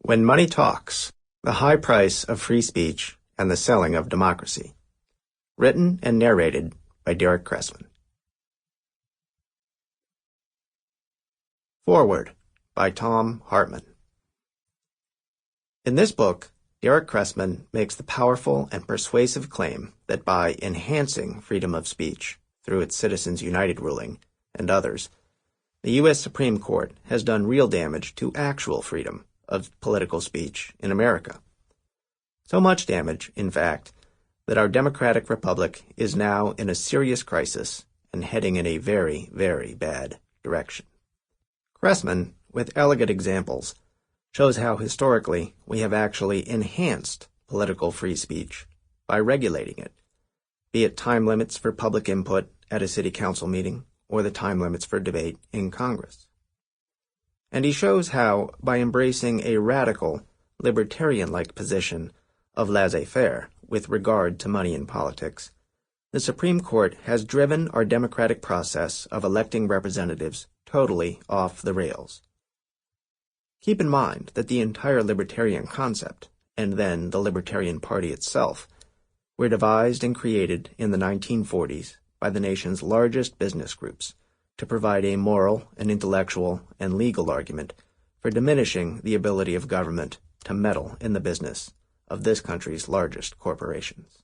When Money Talks, the High Price of Free Speech and the Selling of Democracy. Written and narrated by Derek Cressman. Foreword by Tom Hartman. In this book, Derek Cressman makes the powerful and persuasive claim that by enhancing freedom of speech through its Citizens United ruling and others, the U.S. Supreme Court has done real damage to actual freedom of political speech in America. So much damage, in fact, that our democratic republic is now in a serious crisis and heading in a very, very bad direction. Cressman, with elegant examples, shows how historically we have actually enhanced political free speech by regulating it, be it time limits for public input at a city council meeting or the time limits for debate in Congress. And he shows how, by embracing a radical, libertarian-like position of laissez-faire with regard to money in politics, the Supreme Court has driven our democratic process of electing representatives totally off the rails. Keep in mind that the entire libertarian concept, and then the Libertarian Party itself, were devised and created in the 1940s by the nation's largest business groups to provide a moral and intellectual and legal argument for diminishing the ability of government to meddle in the business of this country's largest corporations.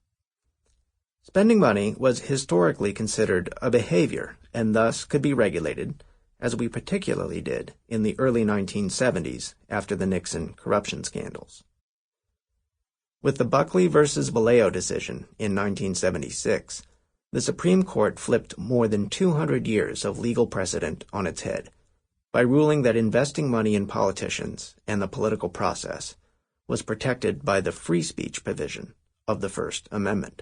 Spending money was historically considered a behavior and thus could be regulated, as we particularly did in the early 1970s after the Nixon corruption scandals. With the Buckley versus Valeo decision in 1976, the Supreme Court flipped more than 200 years of legal precedent on its head by ruling that investing money in politicians and the political process was protected by the free speech provision of the First Amendment.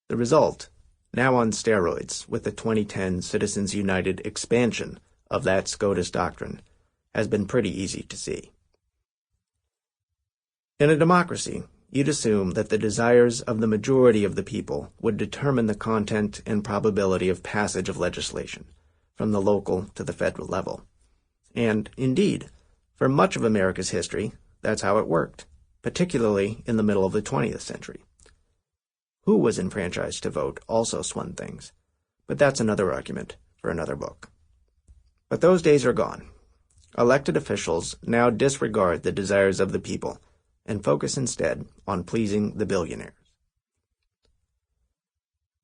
The result, now on steroids with the 2010 Citizens United expansion of that SCOTUS doctrine, has been pretty easy to see. In a democracy, you'd assume that the desires of the majority of the people would determine the content and probability of passage of legislation, from the local to the federal level. And, indeed, for much of America's history, that's how it worked, particularly in the middle of the 20th century. Who was enfranchised to vote also swung things, but that's another argument for another book. But those days are gone. Elected officials now disregard the desires of the people and focus instead on pleasing the billionaires.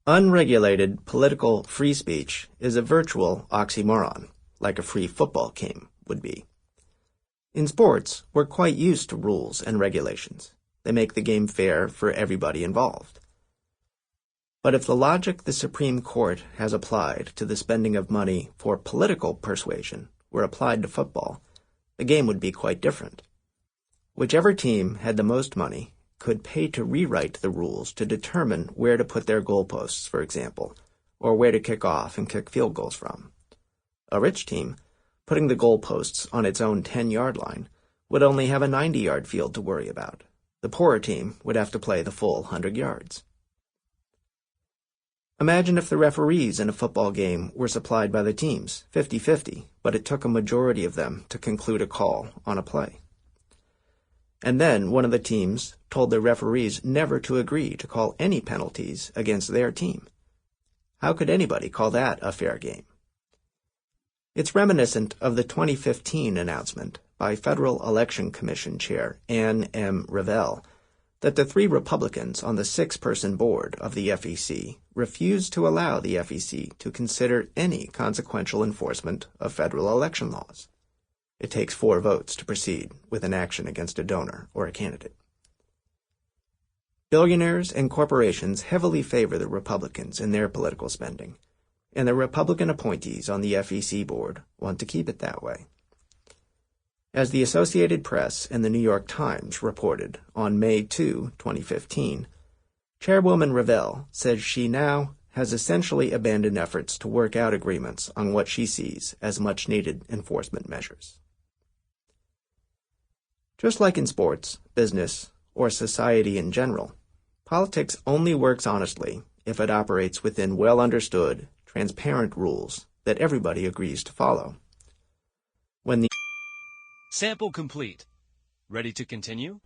Unregulated political free speech is a virtual oxymoron, like a free football game would be. In sports, we're quite used to rules and regulations. They make the game fair for everybody involved. But if the logic the Supreme Court has applied to the spending of money for political persuasion were applied to football, the game would be quite different. Whichever team had the most money could pay to rewrite the rules to determine where to put their goalposts, for example, or where to kick off and kick field goals from. A rich team, putting the goalposts on its own 10-yard line, would only have a 90-yard field to worry about. The poorer team would have to play the full 100 yards. Imagine if the referees in a football game were supplied by the teams, 50-50, but it took a majority of them to conclude a call on a play. And then one of the teams told their referees never to agree to call any penalties against their team. How could anybody call that a fair game? It's reminiscent of the 2015 announcement by Federal Election Commission Chair Ann M. Revelle that the 3 Republicans on the 6-person board of the FEC refused to allow the FEC to consider any consequential enforcement of federal election laws. It takes 4 votes to proceed with an action against a donor or a candidate. Billionaires and corporations heavily favor the Republicans in their political spending, and the Republican appointees on the FEC board want to keep it that way. As the Associated Press and the New York Times reported on May 2, 2015, Chairwoman Revelle says she now has essentially abandoned efforts to work out agreements on what she sees as much-needed enforcement measures. Just like in sports, business, or society in general, politics only works honestly if it operates within well-understood, transparent rules that everybody agrees to follow. When the Sample complete. Ready to continue?